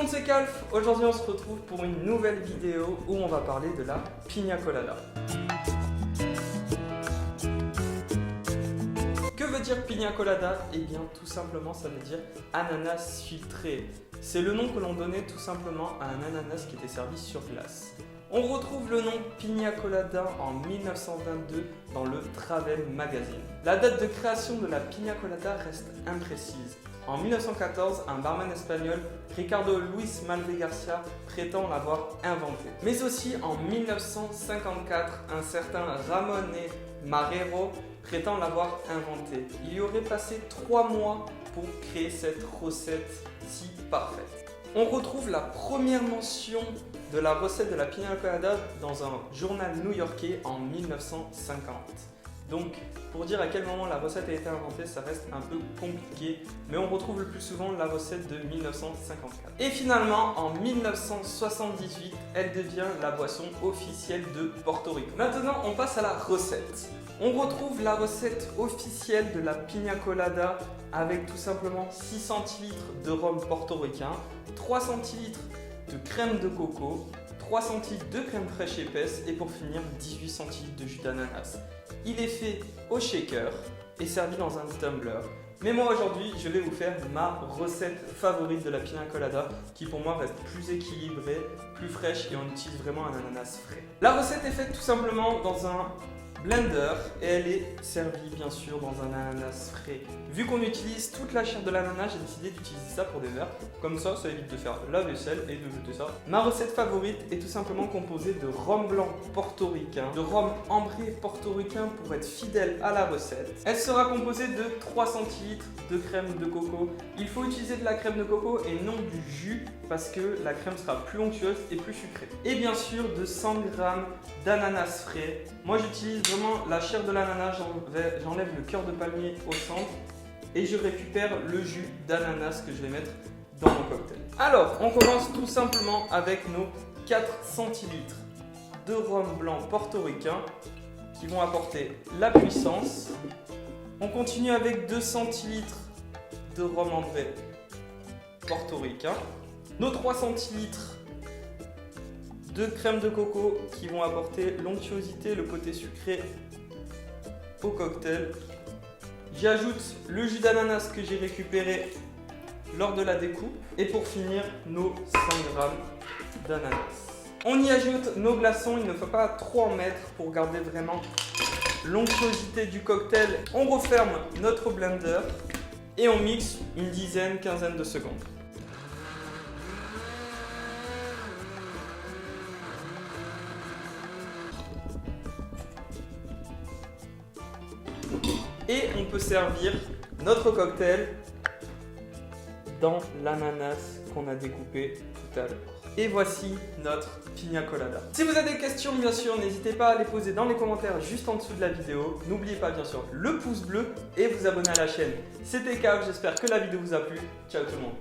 monde, c'est Calf. Aujourd'hui, on se retrouve pour une nouvelle vidéo où on va parler de la Piña Colada. Que veut dire Piña Colada? Eh bien, tout simplement, ça veut dire ananas filtré. C'est le nom que l'on donnait tout simplement à un ananas qui était servi sur glace. On retrouve le nom Piña Colada en 1922 dans le Travel Magazine. La date de création de la Piña Colada reste imprécise. En 1914, un barman espagnol, Ricardo Luis Malve Garcia, prétend l'avoir inventé. Mais aussi en 1954, un certain Ramón Marrero prétend l'avoir inventé. Il y aurait passé 3 mois pour créer cette recette si parfaite. On retrouve la première mention de la recette de la Piña Colada dans un journal new-yorkais en 1950. Donc, pour dire à quel moment la recette a été inventée, ça reste un peu compliqué, mais on retrouve le plus souvent la recette de 1954. Et finalement, en 1978, elle devient la boisson officielle de Porto Rico. Maintenant, on passe à la recette. On retrouve la recette officielle de la Piña Colada avec tout simplement 6 centilitres de rhum portoricain, 3 centilitres de crème de coco, 3 centilitres de crème fraîche épaisse et pour finir 18 centilitres de jus d'ananas. Il est fait au shaker et servi dans un tumbler. Mais moi aujourd'hui, je vais vous faire ma recette favorite de la Piña Colada qui pour moi reste plus équilibrée, plus fraîche et on utilise vraiment un ananas frais. La recette est faite tout simplement dans un blender et elle est servie bien sûr dans un ananas frais. Vu qu'on utilise toute la chair de l'ananas, j'ai décidé d'utiliser ça pour des verres. Comme ça évite de faire la vaisselle et de jeter ça. Ma recette favorite est tout simplement composée de rhum blanc portoricain, de rhum ambré portoricain pour être fidèle à la recette. Elle sera composée de 3 centilitres de crème de coco. Il faut utiliser de la crème de coco et non du jus parce que la crème sera plus onctueuse et plus sucrée. Et bien sûr de 100 g d'ananas frais. Moi j'utilise vraiment la chair de l'ananas, j'enlève le cœur de palmier au centre et je récupère le jus d'ananas que je vais mettre dans mon cocktail. Alors, on commence tout simplement avec nos 4 centilitres de rhum blanc portoricain qui vont apporter la puissance. On continue avec 2 centilitres de rhum ambré portoricain, nos 3 centilitres de crème de coco qui vont apporter l'onctuosité, le côté sucré au cocktail. J'ajoute le jus d'ananas que j'ai récupéré lors de la découpe et pour finir nos 100 g d'ananas. On y ajoute nos glaçons, il ne faut pas trop en mettre pour garder vraiment l'onctuosité du cocktail. On referme notre blender et on mixe une dizaine, quinzaine de secondes. Et on peut servir notre cocktail dans l'ananas qu'on a découpé tout à l'heure. Et voici notre Piña Colada. Si vous avez des questions, bien sûr, n'hésitez pas à les poser dans les commentaires juste en dessous de la vidéo. N'oubliez pas, bien sûr, le pouce bleu et vous abonner à la chaîne. C'était Calf, j'espère que la vidéo vous a plu. Ciao tout le monde.